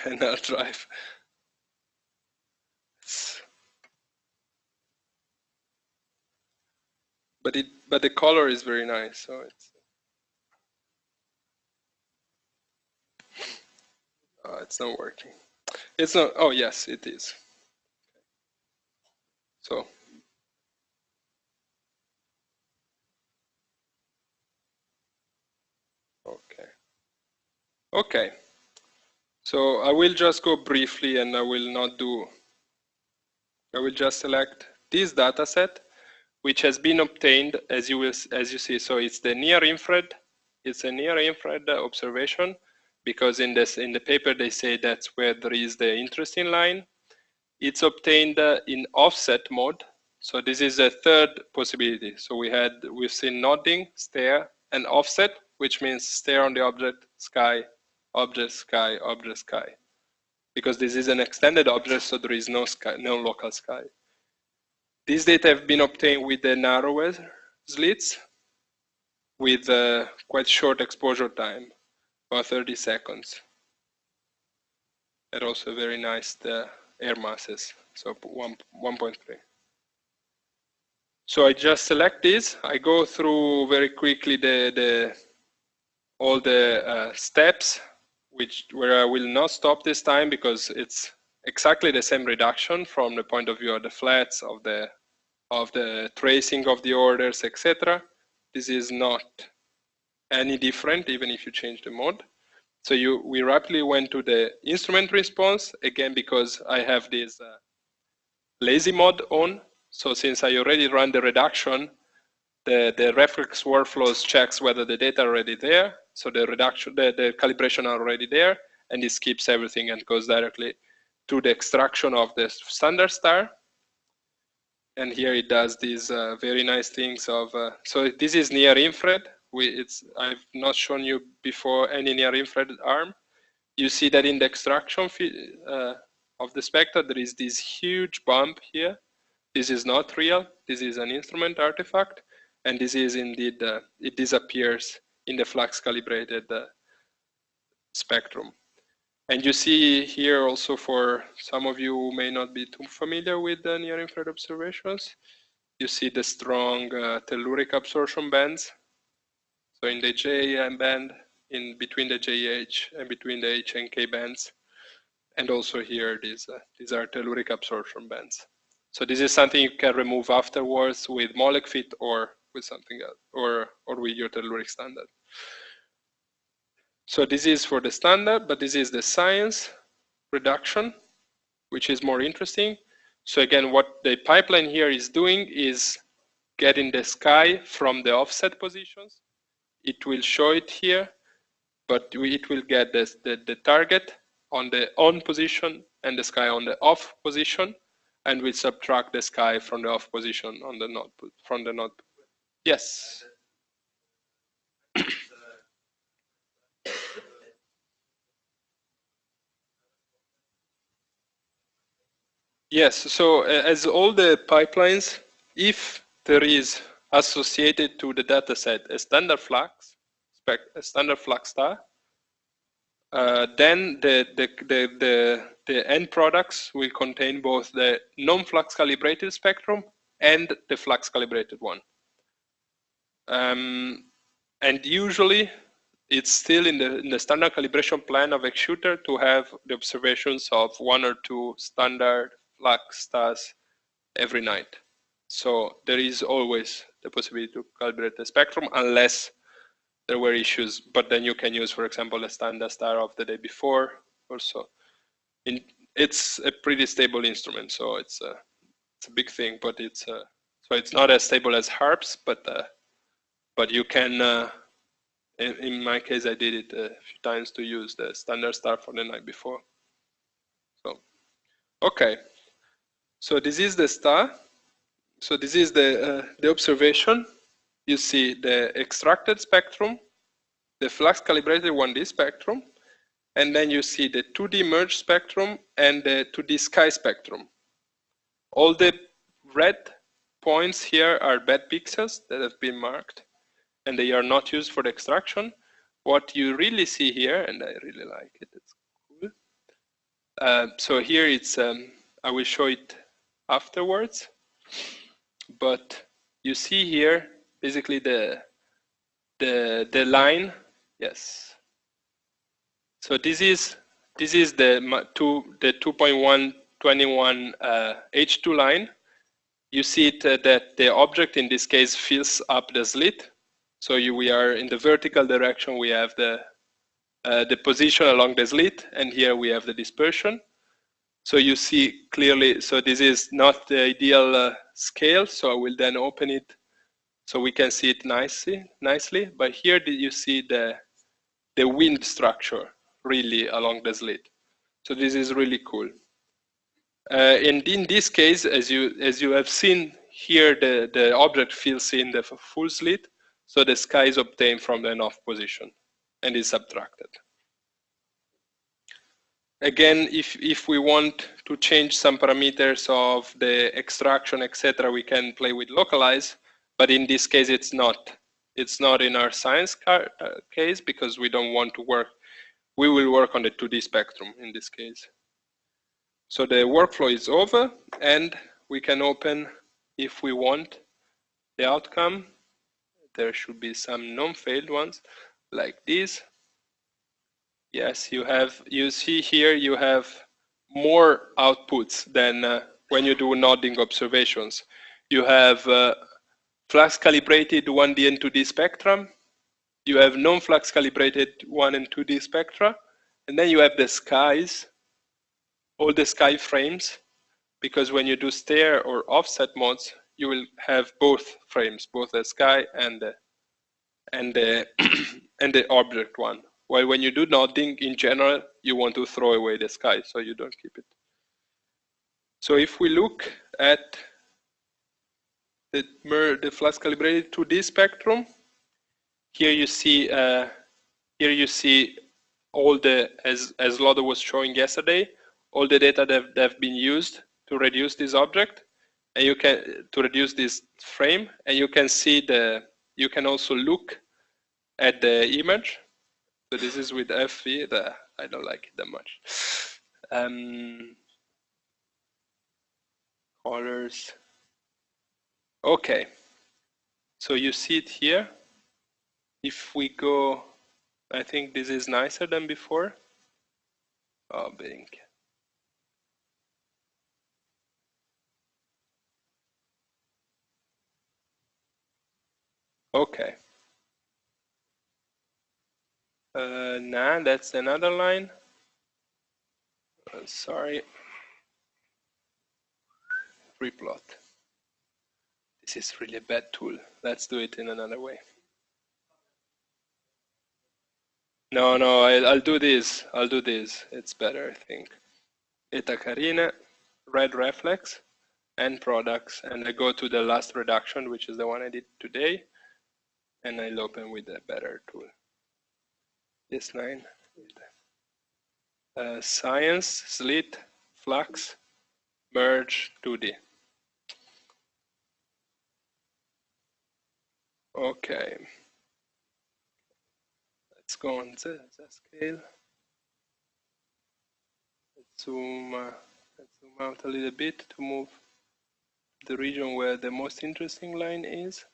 an hard drive. But the color is very nice, so it's not working. It's not. Oh yes, it is. So. Okay. So I will just go briefly, and I will just select this data set, which has been obtained, as you see. So it's the near infrared. It's a near infrared observation, because in the paper they say that's where there is the interesting line. It's obtained in offset mode. So this is a third possibility. So we've seen nodding, stare, and offset. which means stare on the object, sky, object, sky, object, sky. Because this is an extended object, so there is no sky, no local sky. These data have been obtained with the narrower slits with quite short exposure time, about 30 seconds. And also very nice air masses, so 1.3. So I just select this. I go through very quickly all the steps, where I will not stop this time because it's exactly the same reduction from the point of view of the flats, of the tracing of the orders, etc. This is not any different, even if you change the mode. So we rapidly went to the instrument response, again, because I have this lazy mode on. So since I already run the reduction, the reflex workflows checks whether the data are already there. So the reduction, the calibration are already there, and it skips everything and goes directly to the extraction of the standard star. And here it does these very nice things of, so this is near infrared. I've not shown you before any near infrared arm. You see that in the extraction of the spectra, there is this huge bump here. This is not real. This is an instrument artifact. And this is indeed, it disappears in the flux calibrated spectrum. And you see here also, for some of you who may not be too familiar with the near infrared observations, you see the strong telluric absorption bands. So in the J band, in between the JH and between the H and K bands. And also here, these are telluric absorption bands. So this is something you can remove afterwards with Molek fit or with something else, or with your telluric standard. So this is for the standard, but this is the science reduction, which is more interesting. So again, what the pipeline here is doing is getting the sky from the offset positions. It will show it here, but it will get the target on the on position and the sky on the off position, and will subtract the sky from the off position on the node, from the node. Yes. Yes, so as all the pipelines, if there is associated to the dataset a standard flux star, then the end products will contain both the non-flux calibrated spectrum and the flux calibrated one. And usually it's still in the standard calibration plan of Xshooter to have the observations of 1 or 2 standard flux stars every night. So there is always the possibility to calibrate the spectrum unless there were issues, but then you can use, for example, a standard star of the day before or so. It's a pretty stable instrument, so it's a big thing, but so it's not as stable as HARPS, but you can, in my case, I did it a few times to use the standard star for the night before. So, okay. So this is the star. So this is the observation. You see the extracted spectrum, the flux calibrated 1D spectrum, and then you see the 2D merged spectrum and the 2D sky spectrum. All the red points here are bad pixels that have been marked, and they are not used for the extraction. What you really see here, and I really like it, it's cool. So here it's, I will show it afterwards, but you see here basically the line. Yes. So this is the 2.121 H2 line. You see it that the object in this case fills up the slit. So we are in the vertical direction. We have the position along the slit, and here we have the dispersion. So you see clearly. So this is not the ideal scale. So I will then open it so we can see it nicely. But here you see the wind structure really along the slit. So this is really cool. And in this case, as you have seen here, the object fills in the full slit. So the sky is obtained from the off position and is subtracted. Again, if we want to change some parameters of the extraction, etc., we can play with localize, but in this case, it's not. It's not in our science case because we don't want to work. We will work on the 2D spectrum in this case. So the workflow is over, and we can open, if we want, the outcome. There should be some non-failed ones like this. Yes, you see here you have more outputs than when you do nodding observations. You have flux calibrated 1D and 2D spectrum. You have non-flux calibrated 1 and 2D spectra. And then you have the skies, all the sky frames, because when you do stare or offset modes, you will have both frames, both the sky and the and the object one. While when you do nodding, in general, you want to throw away the sky, so you don't keep it. So if we look at the flux calibrated 2D spectrum, here you see all the, as Lodo was showing yesterday, all the data that have been used to reduce this object, and you can to reduce this frame, and you can see you can also look at the image. So this is with FV. I don't like it that much. Colors. Okay. So you see it here. If we go, I think this is nicer than before. Oh, blink. Okay. Nah, that's another line. Sorry. Replot. This is really a bad tool. Let's do it in another way. No, I'll do this. I'll do this. It's better, I think. Eta Carina, red reflex, and products. And I go to the last reduction, which is the one I did today. And I'll open with a better tool. This line. Science, slit, flux, merge, 2D. Okay. Let's go on the scale. Let's zoom out a little bit to move the region where the most interesting line is.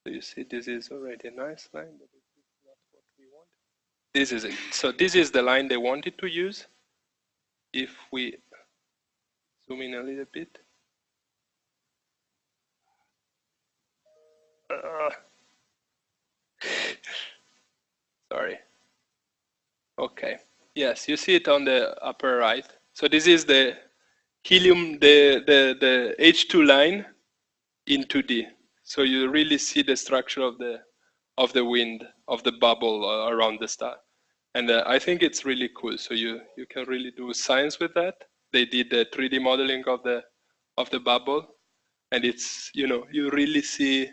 So you see this is already a nice line, but this is not what we want. This is it. So this is the line they wanted to use. If we zoom in a little bit. Sorry. Okay. Yes, you see it on the upper right. So this is the helium, the H2 line in 2D. So you really see the structure of the wind, of the bubble around the star. And I think it's really cool. So you can really do science with that. They did the 3D modeling of the bubble, and it's, you really see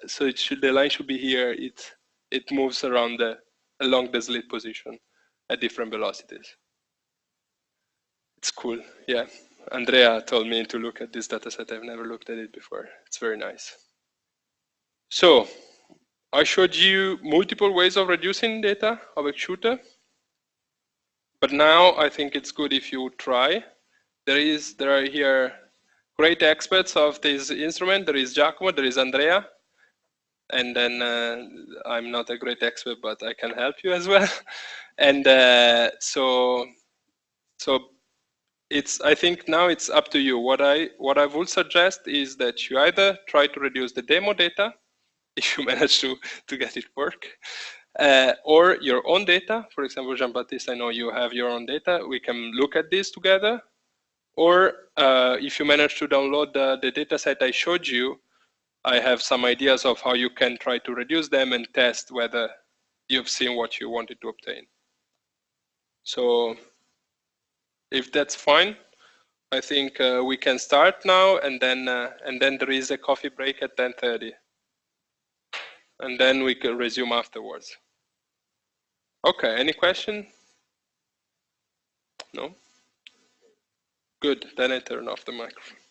so the line should be here. It moves around along the slit position at different velocities. It's cool, yeah. Andrea told me to look at this dataset. I've never looked at it before. It's very nice. So I showed you multiple ways of reducing data of a shooter, but now I think it's good if you try. There are here great experts of this instrument. There is Giacomo, there is Andrea, and then I'm not a great expert, but I can help you as well. And so I think now it's up to you. What I would suggest is that you either try to reduce the demo data, if you manage to get it work, or your own data. For example, Jean-Baptiste, I know you have your own data. We can look at this together. Or if you manage to download the data set I showed you, I have some ideas of how you can try to reduce them and test whether you've seen what you wanted to obtain. So if that's fine, I think we can start now, and then there is a coffee break at 10:30. and then we can resume afterwards. Okay, any question? No? Good, then I turn off the microphone.